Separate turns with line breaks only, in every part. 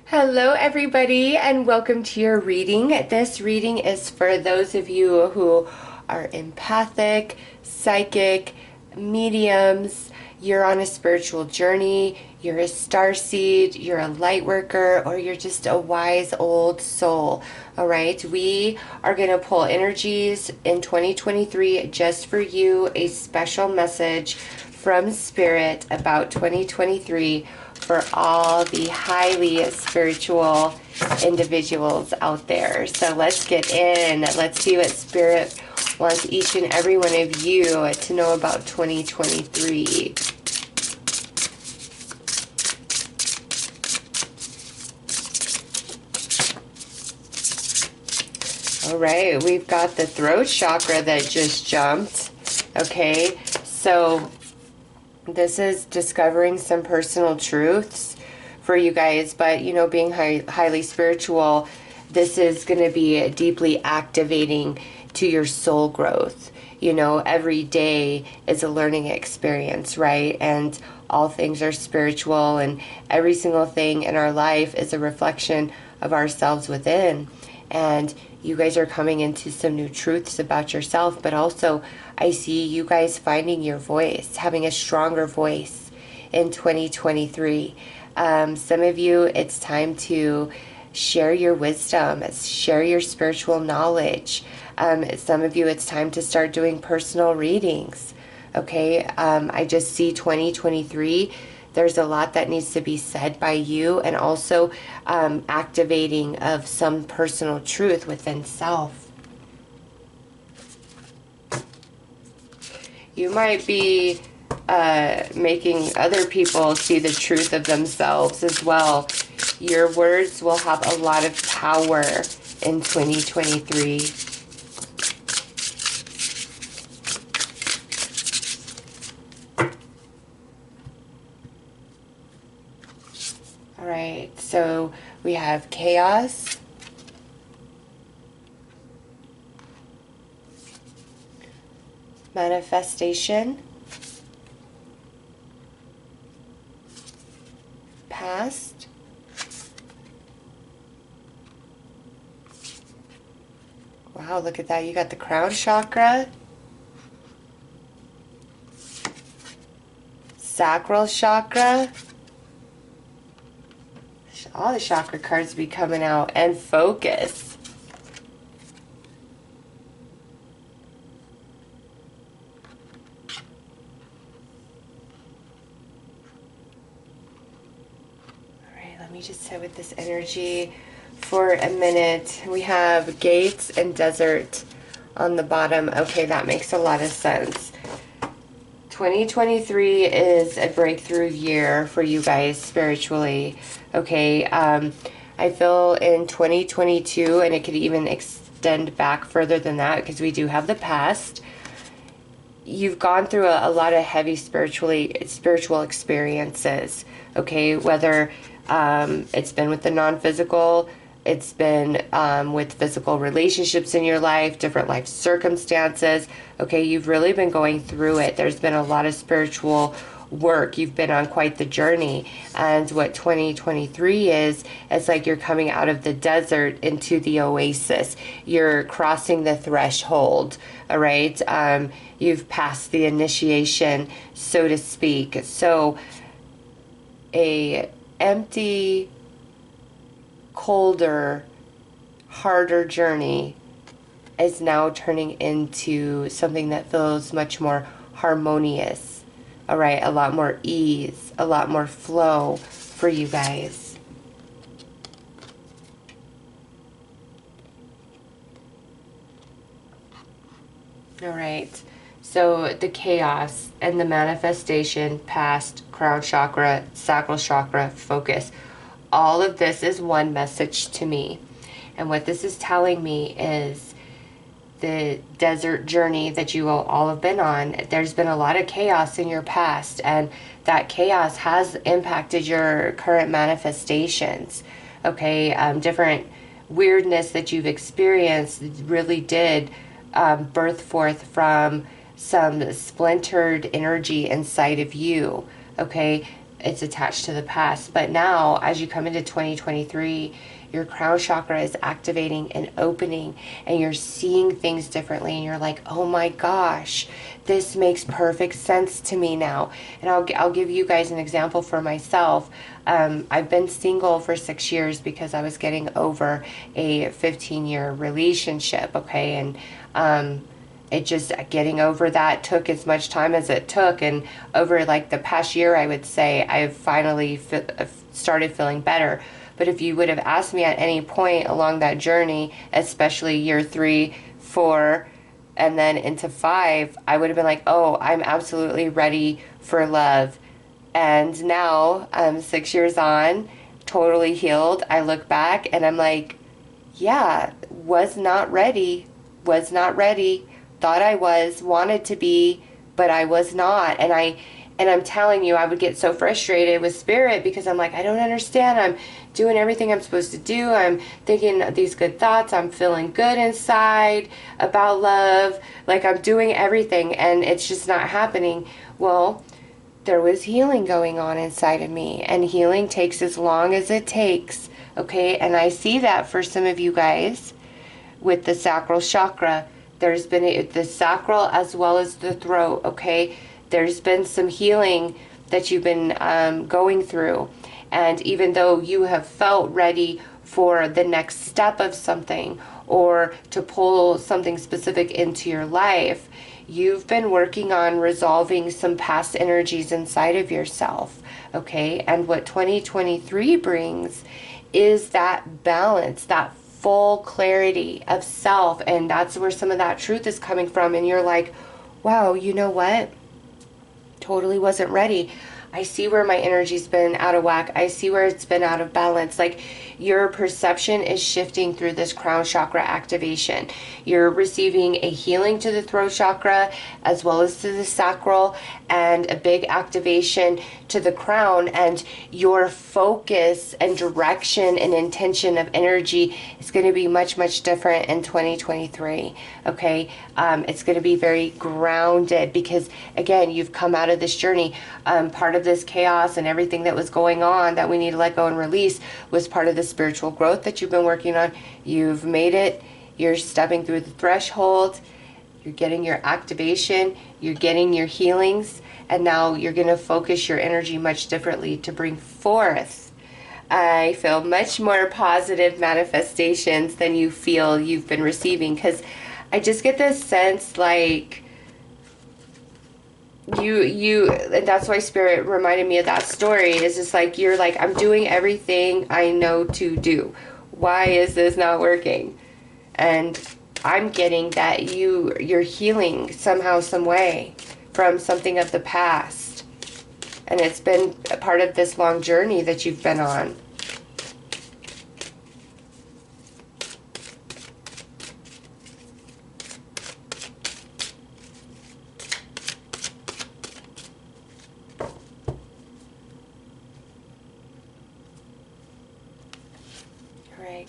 Hello, everybody, and welcome to your reading. This reading is for those of you who are empathic, psychic, mediums. You're on a spiritual journey, you're a starseed, you're a light worker, or you're just a wise old soul. All right, we are going to pull energies in 2023 just for you, a special message from Spirit about 2023 for all the highly spiritual individuals out there. So let's get in. Let's see what Spirit wants each and every one of you to know about 2023. All right, we've got the throat chakra that just jumped. Okay, so this is discovering some personal truths for you guys, but being highly spiritual, this is going to be deeply activating to your soul growth. Every day is a learning experience, right? And all things are spiritual, and every single thing in our life is a reflection of ourselves within. And you guys are coming into some new truths about yourself, but also I see you guys finding your voice, having a stronger voice in 2023. Some of you, it's time to share your wisdom, share your spiritual knowledge. Some of you, it's time to start doing personal readings. Okay, I just see 2023. There's a lot that needs to be said by you, and also activating of some personal truth within self. You might be making other people see the truth of themselves as well. Your words will have a lot of power in 2023. All right, so we have chaos, manifestation, past, wow, look at that, you got the crown chakra, sacral chakra. All the chakra cards be coming out, and focus. All right, let me just sit with this energy for a minute. We have gates and desert on the bottom. Okay, that makes a lot of sense. 2023 is a breakthrough year for you guys spiritually. Okay, I feel in 2022, and it could even extend back further than that because we do have the past. You've gone through a lot of heavy spiritual experiences. Okay, whether it's been with the non-physical, it's been with physical relationships in your life, different life circumstances. Okay, you've really been going through it. There's been a lot of spiritual work. You've been on quite the journey. And what 2023 is, it's like you're coming out of the desert into the oasis. You're crossing the threshold, all right? You've passed the initiation, so to speak. So a empty, colder, harder journey is now turning into something that feels much more harmonious. All right, a lot more ease, a lot more flow for you guys. All right, so the chaos and the manifestation, past, crown chakra, sacral chakra, focus. All of this is one message to me. And what this is telling me is the desert journey that you all have been on. There's been a lot of chaos in your past, and that chaos has impacted your current manifestations. Okay, different weirdness that you've experienced really did birth forth from some splintered energy inside of you. Okay, it's attached to the past. But now, as you come into 2023, your crown chakra is activating and opening, and you're seeing things differently, and you're like, oh my gosh, this makes perfect sense to me now. And I'll give you guys an example for myself. I've been single for 6 years because I was getting over a 15-year relationship, okay? And it just, getting over that took as much time as it took. And over like the past year, I would say I've finally started feeling better. But if you would have asked me at any point along that journey, especially year 3, 4, and then into 5, I would have been like, oh, I'm absolutely ready for love. And now, 6 years on, totally healed, I look back and I'm like, yeah, was not ready, thought I was, wanted to be, but I was not. And I'm telling you, I would get so frustrated with spirit because I'm like, I don't understand. I'm doing everything I'm supposed to do. I'm thinking these good thoughts. I'm feeling good inside about love. Like I'm doing everything and it's just not happening. Well, there was healing going on inside of me, and healing takes as long as it takes. Okay. And I see that for some of you guys with the sacral chakra. There's been the sacral as well as the throat. Okay. There's been some healing that you've been going through. And even though you have felt ready for the next step of something or to pull something specific into your life, you've been working on resolving some past energies inside of yourself. Okay. And what 2023 brings is that balance, that full clarity of self. And that's where some of that truth is coming from. And you're like, wow, you know what? Totally wasn't ready. I see where my energy's been out of whack. I see where it's been out of balance. Like your perception is shifting through this crown chakra activation. You're receiving a healing to the throat chakra as well as to the sacral, and a big activation to the crown. And your focus and direction and intention of energy is going to be much, much different in 2023. Okay. It's going to be very grounded because, again, you've come out of this journey. Part of this chaos and everything that was going on that we need to let go and release was part of the spiritual growth that you've been working on. You've made it. You're stepping through the threshold. You're getting your activation. You're getting your healings. And now you're going to focus your energy much differently to bring forth. I feel much more positive manifestations than you feel you've been receiving, because I just get this sense like you and that's why spirit reminded me of that story. It's just like, you're like, I'm doing everything I know to do. Why is this not working? And I'm getting that you're healing somehow, some way from something of the past. And it's been a part of this long journey that you've been on.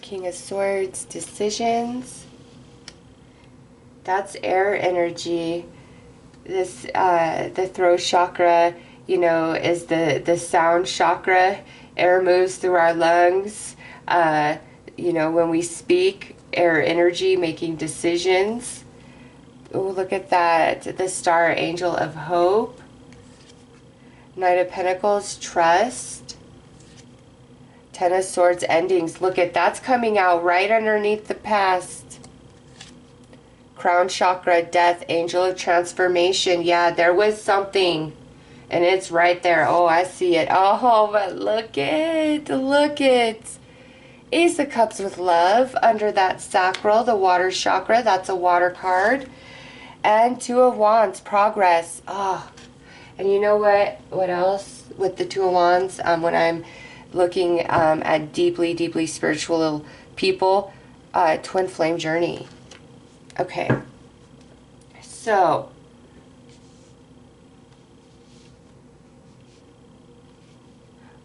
King of Swords, decisions. That's air energy. This, the throat chakra, you know, is the sound chakra. Air moves through our lungs. You know, when we speak, air energy, making decisions. Oh, look at that. The Star Angel of Hope. Knight of Pentacles, trust. Ten of Swords, endings. Look at that's coming out right underneath the past. Crown chakra, death, angel of transformation. Yeah, there was something. And it's right there. Oh, I see it. Oh, but look it. Look it. Ace of Cups with love under that sacral, the water chakra. That's a water card. And Two of Wands, progress. Oh, and you know what? What else with the Two of Wands? When I'm looking at deeply, deeply spiritual people, twin flame journey. Okay. So,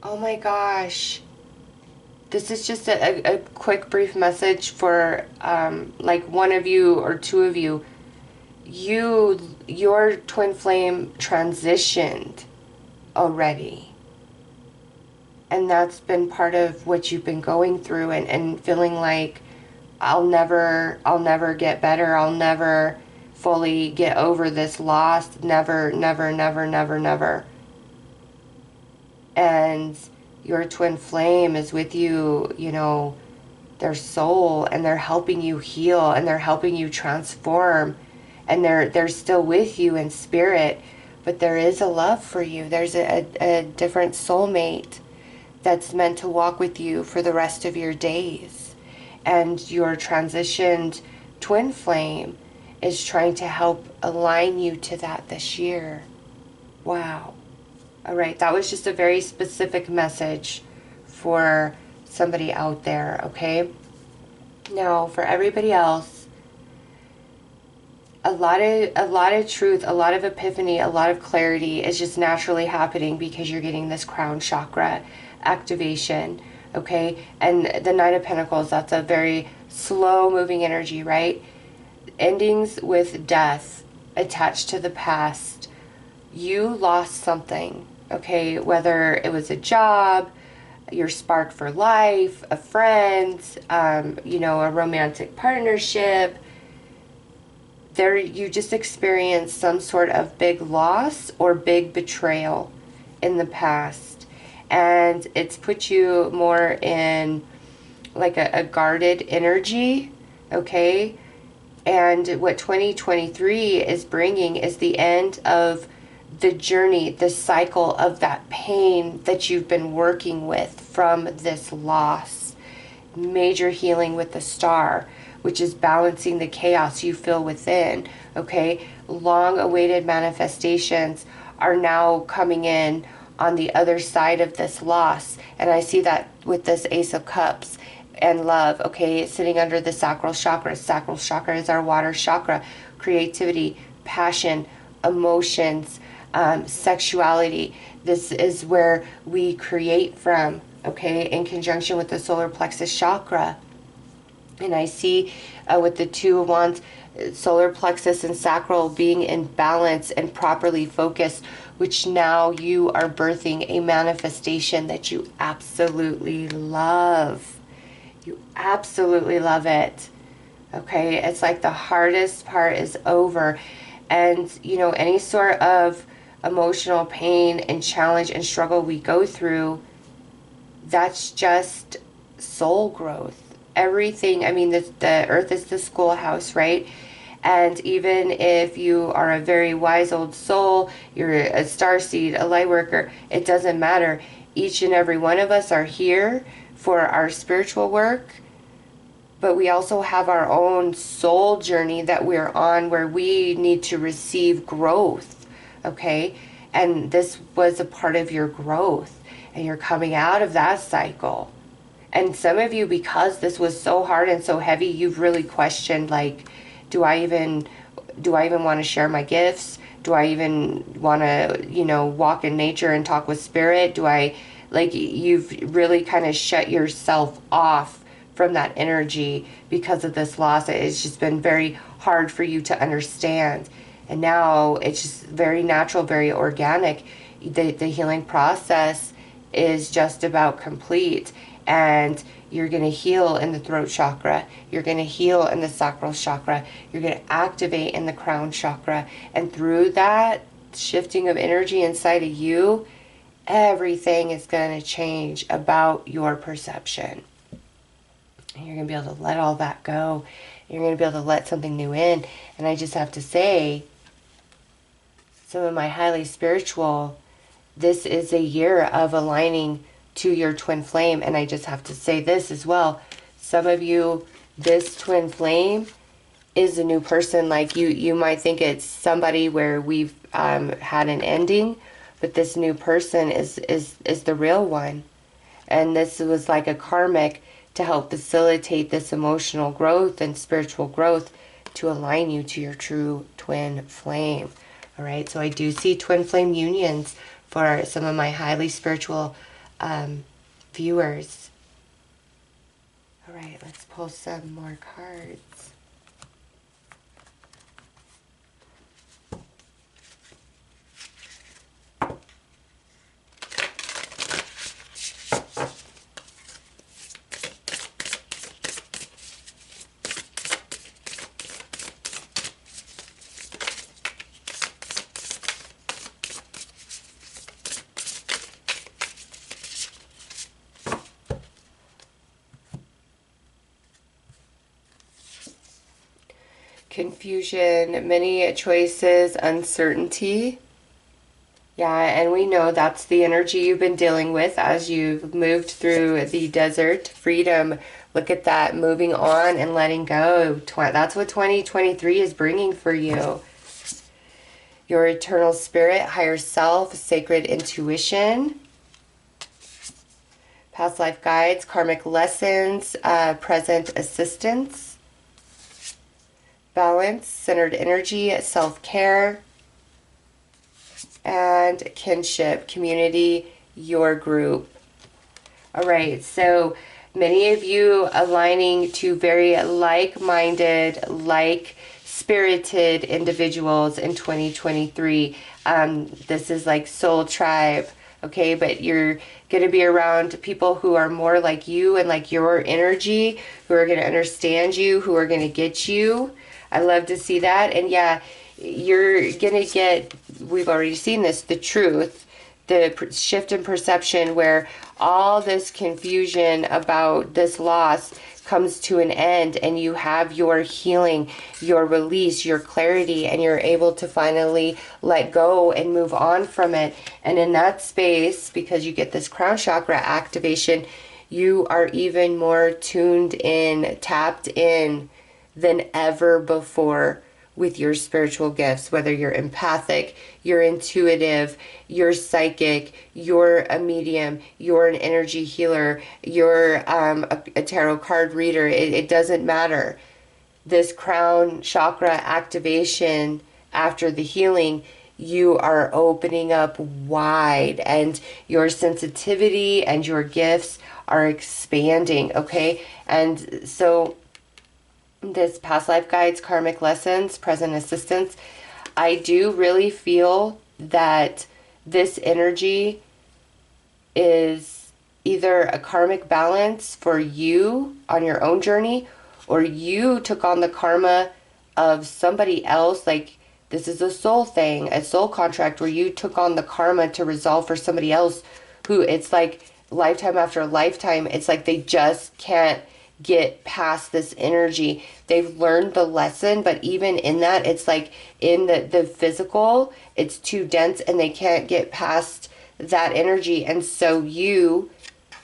oh my gosh. This is just a quick, brief message for like one of you or two of you. Your twin flame transitioned already. And that's been part of what you've been going through, and feeling like I'll never get better. I'll never fully get over this loss. Never, never, never, never, never. And your twin flame is with you, you know, their soul, and they're helping you heal, and they're helping you transform, and they're still with you in spirit, but there is a love for you. There's a different soulmate that's meant to walk with you for the rest of your days. And your transitioned twin flame is trying to help align you to that this year. Wow. All right, that was just a very specific message for somebody out there, okay? Now, for everybody else, a lot of truth, a lot of epiphany, a lot of clarity is just naturally happening because you're getting this crown chakra activation, okay? And the Knight of Pentacles, that's a very slow moving energy, right? Endings with death attached to the past. You lost something, okay? Whether it was a job, your spark for life, a friend, you know, a romantic partnership. There, you just experienced some sort of big loss or big betrayal in the past. And it's put you more in like a guarded energy, okay? And what 2023 is bringing is the end of the journey, the cycle of that pain that you've been working with from this loss. Major healing with the star, which is balancing the chaos you feel within, okay? Long-awaited manifestations are now coming in on the other side of this loss. And I see that with this Ace of Cups and love, okay? It's sitting under the sacral chakra. Sacral chakra is our water chakra. Creativity, passion, emotions, sexuality. This is where we create from, okay, in conjunction with the solar plexus chakra. And I see with the Two of Wands, solar plexus and sacral being in balance and properly focused, which now you are birthing a manifestation that you absolutely love. You absolutely love it. Okay, it's like the hardest part is over. And, you know, any sort of emotional pain and challenge and struggle we go through, that's just soul growth. Everything, I mean, the earth is the schoolhouse, right? And even if you are a very wise old soul, you're a starseed, a light worker, it doesn't matter. Each and every one of us are here for our spiritual work, but we also have our own soul journey that we're on where we need to receive growth, okay? And this was a part of your growth, and you're coming out of that cycle. And some of you, because this was so hard and so heavy, you've really questioned, like, do I even want to share my gifts? Do I even want to, you know, walk in nature and talk with spirit? Do I, like, you've really kind of shut yourself off from that energy because of this loss. It's just been very hard for you to understand. And now it's just very natural, very organic. The healing process is just about complete. And you're going to heal in the throat chakra. You're going to heal in the sacral chakra. You're going to activate in the crown chakra. And through that shifting of energy inside of you, everything is going to change about your perception. And you're going to be able to let all that go. You're going to be able to let something new in. And I just have to say, some of my highly spiritual, this is a year of aligning to your twin flame. And I just have to say this as well. Some of you, this twin flame is a new person. Like you might think it's somebody where we've had an ending, but this new person is the real one. And this was like a karmic to help facilitate this emotional growth and spiritual growth to align you to your true twin flame. All right, so I do see twin flame unions for some of my highly spiritual viewers. All right, let's pull some more cards. confusion, many choices, uncertainty. Yeah, and we know that's the energy you've been dealing with as you've moved through the desert. Freedom. Look at that, moving on and letting go. That's what 2023 is bringing for you. Your eternal spirit, higher self, sacred intuition, past life guides, karmic lessons, present assistance, balance, centered energy, self-care, and kinship, community, your group. All right, so many of you aligning to very like-minded, like-spirited individuals in 2023. This is like soul tribe, okay? But you're going to be around people who are more like you and like your energy, who are going to understand you, who are going to get you. I love to see that. And yeah, you're going to get, we've already seen this, the truth, the shift in perception where all this confusion about this loss comes to an end and you have your healing, your release, your clarity, and you're able to finally let go and move on from it. And in that space, because you get this crown chakra activation, you are even more tuned in, tapped in than ever before with your spiritual gifts, whether you're empathic, you're intuitive, you're psychic, you're a medium, you're an energy healer, you're a tarot card reader. It doesn't matter. This crown chakra activation after the healing, you are opening up wide and your sensitivity and your gifts are expanding, okay? And so this past life guides, karmic lessons, present assistance, I do really feel that this energy is either a karmic balance for you on your own journey, or you took on the karma of somebody else. Like, this is a soul thing, a soul contract where you took on the karma to resolve for somebody else who it's like lifetime after lifetime. It's like they just can't get past this energy. They've learned the lesson, but even in that, it's like in the physical, it's too dense and they can't get past that energy. And so you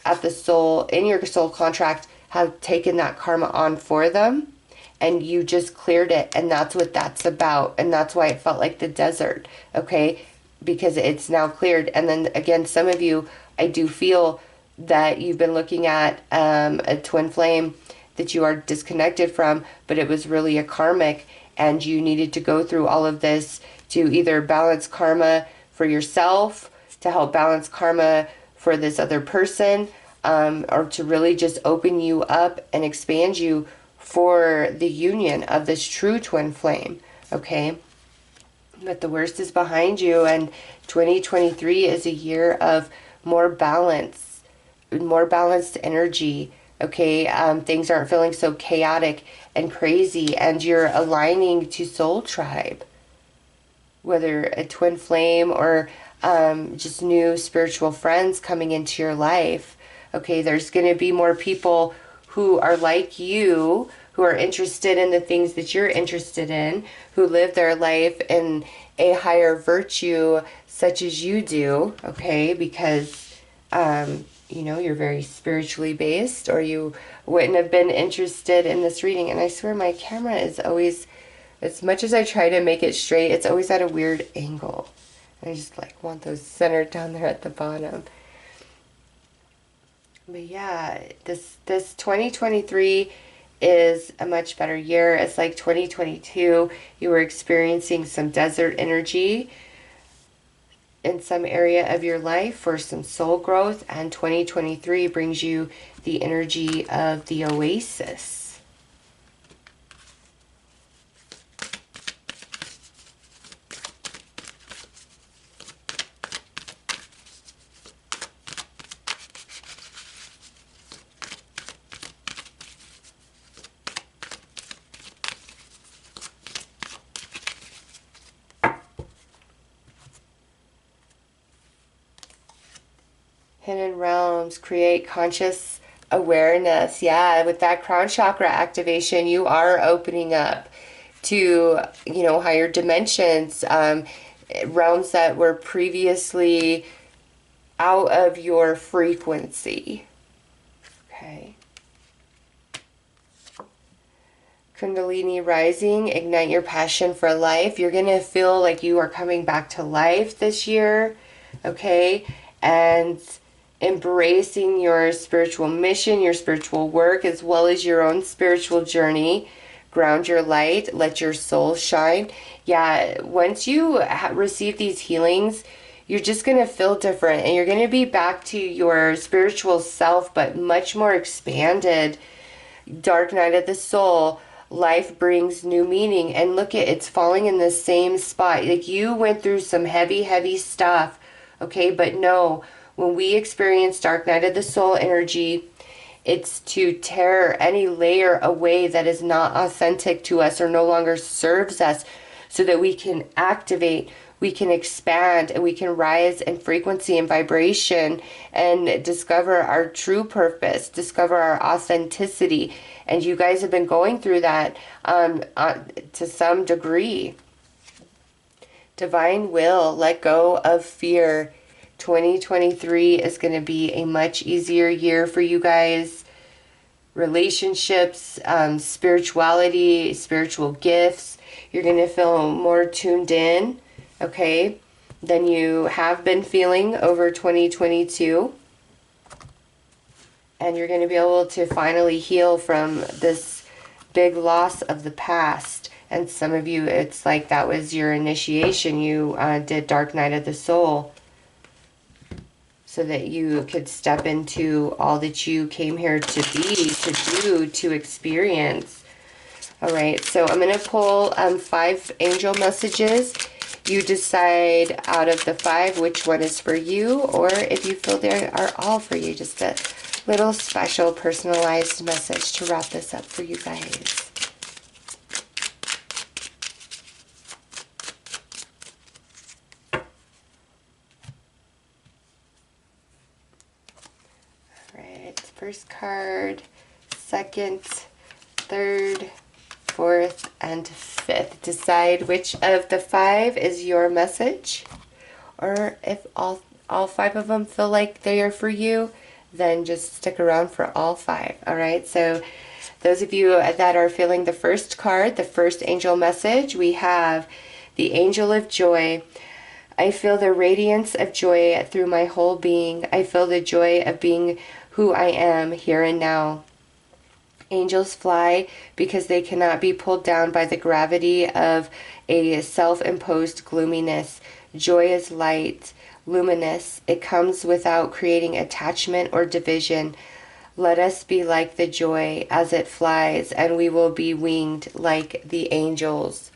at the soul, in your soul contract, have taken that karma on for them and you just cleared it. And that's what that's about. And that's why it felt like the desert, okay? Because it's now cleared. And then again, some of you, I do feel that you've been looking at a twin flame that you are disconnected from, but it was really a karmic, and you needed to go through all of this to either balance karma for yourself, to help balance karma for this other person, or to really just open you up and expand you for the union of this true twin flame, okay? But the worst is behind you, and 2023 is a year of more balance, more balanced energy, okay? Things aren't feeling so chaotic and crazy, and you're aligning to soul tribe, whether a twin flame or just new spiritual friends coming into your life, okay? There's going to be more people who are like you, who are interested in the things that you're interested in, who live their life in a higher virtue such as you do, okay? Because you know, you're very spiritually based, or you wouldn't have been interested in this reading. And I swear my camera is always, as much as I try to make it straight, it's always at a weird angle. I just like want those centered down there at the bottom. But yeah, this 2023 is a much better year. It's like 2022, you were experiencing some desert energy in some area of your life for some soul growth, and 2023 brings you the energy of the oasis. Hidden realms, create conscious awareness. Yeah, with that crown chakra activation, you are opening up to, you know, higher dimensions, realms that were previously out of your frequency. Okay. Kundalini rising, ignite your passion for life. You're going to feel like you are coming back to life this year, okay? And embracing your spiritual mission, your spiritual work, as well as your own spiritual journey. Ground your light, let your soul shine. Yeah, once you receive these healings, you're just going to feel different, and you're going to be back to your spiritual self, but much more expanded. Dark night of the soul. Life brings new meaning, and look at it's falling in the same spot. Like, you went through some heavy stuff, okay? But no, when we experience dark night of the soul energy, it's to tear any layer away that is not authentic to us or no longer serves us, so that we can activate, we can expand, and we can rise in frequency and vibration and discover our true purpose, discover our authenticity. And you guys have been going through that to some degree. Divine will, let go of fear. 2023 is going to be a much easier year for you guys. Relationships, spirituality, spiritual gifts. You're going to feel more tuned in, okay, than you have been feeling over 2022. And you're going to be able to finally heal from this big loss of the past. And some of you, it's like that was your initiation. You did Dark Night of the Soul, so that you could step into all that you came here to be, to do, to experience. All right, so I'm going to pull 5 angel messages. You decide out of the 5 which one is for you, or if you feel they are all for you, just a little special personalized message to wrap this up for you guys. First card, second, third, fourth, and fifth. Decide which of the 5 is your message, or if all 5 of them feel like they are for you, then just stick around for all 5. All right, so those of you that are feeling the first card, the first angel message, we have the Angel of Joy. I feel the radiance of joy through my whole being. I feel the joy of being who I am here and now. Angels fly because they cannot be pulled down by the gravity of a self-imposed gloominess. Joy is light, luminous. It comes without creating attachment or division. Let us be like the joy as it flies, and we will be winged like the angels.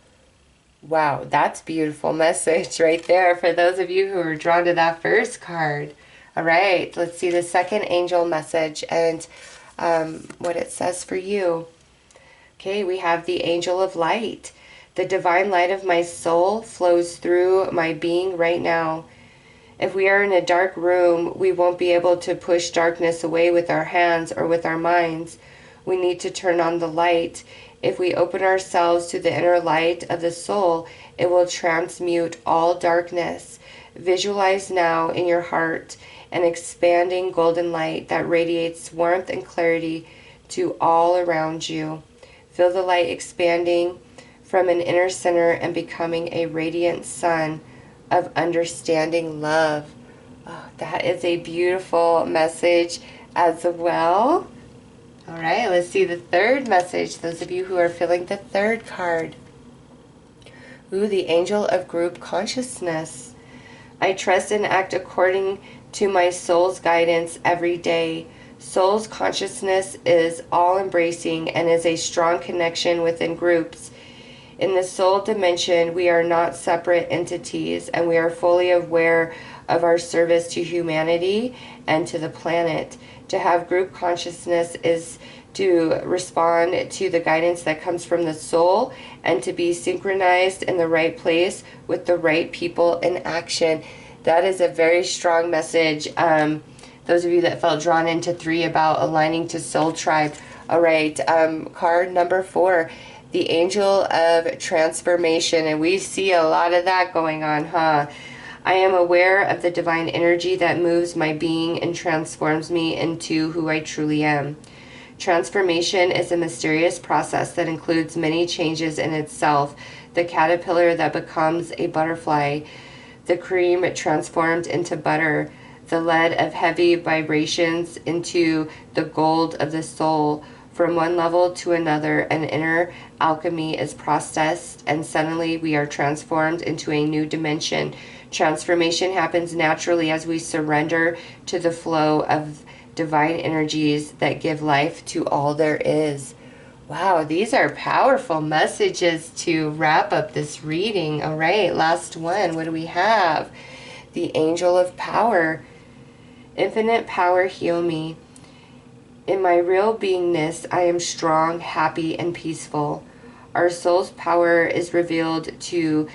Wow, that's a beautiful message right there for those of you who are drawn to that first card. All right, let's see the second angel message and what it says for you. Okay, we have the Angel of Light. The divine light of my soul flows through my being right now. If we are in a dark room, we won't be able to push darkness away with our hands or with our minds. We need to turn on the light. If we open ourselves to the inner light of the soul, it will transmute all darkness. Visualize now in your heart an expanding golden light that radiates warmth and clarity to all around you. Feel the light expanding from an inner center and becoming a radiant sun of understanding love. Oh, that is a beautiful message as well. All right, let's see the third message. Those of you who are feeling the third card. Ooh, the Angel of Group Consciousness. I trust and act according to my soul's guidance every day. Soul's consciousness is all-embracing and is a strong connection within groups. In the soul dimension, we are not separate entities, and we are fully aware of our service to humanity and to the planet. To have group consciousness is to respond to the guidance that comes from the soul and to be synchronized in the right place with the right people in action. That is a very strong message. Those of you that felt drawn into 3 about aligning to soul tribe. All right, card number 4. The angel of transformation. And we see a lot of that going on, huh? I am aware of the divine energy that moves my being and transforms me into who I truly am. Transformation is a mysterious process that includes many changes in itself. The caterpillar that becomes a butterfly, the cream transformed into butter, the lead of heavy vibrations into the gold of the soul. From one level to another, an inner alchemy is processed, and suddenly we are transformed into a new dimension. Transformation happens naturally as we surrender to the flow of divine energies that give life to all there is. Wow, these are powerful messages to wrap up this reading. All right, last one. What do we have? The angel of power. Infinite power, heal me. In my real beingness, I am strong, happy, and peaceful. Our soul's power is revealed to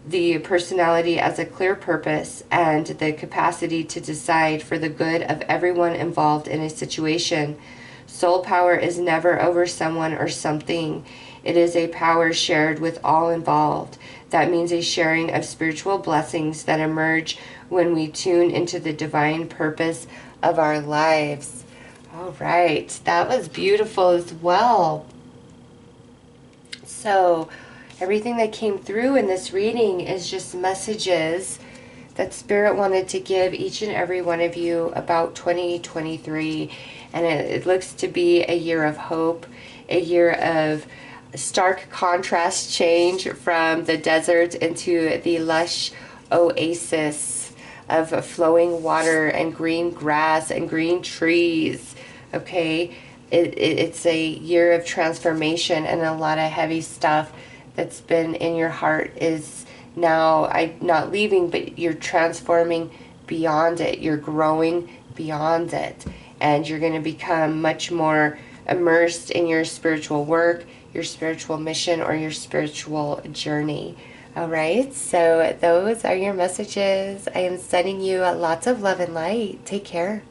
the personality as a clear purpose and the capacity to decide for the good of everyone involved in a situation. Soul power is never over someone or something. It is a power shared with all involved. That means a sharing of spiritual blessings that emerge when we tune into the divine purpose of our lives. All right, that was beautiful as well. So, everything that came through in this reading is just messages that Spirit wanted to give each and every one of you about 2023. And it looks to be a year of hope, a year of stark contrast change from the desert into the lush oasis of flowing water and green grass and green trees. Okay, it's a year of transformation, and a lot of heavy stuff that's been in your heart is now not leaving, but you're transforming beyond it. You're growing beyond it, and you're going to become much more immersed in your spiritual work, your spiritual mission, or your spiritual journey. All right, so those are your messages. I am sending you lots of love and light. Take care.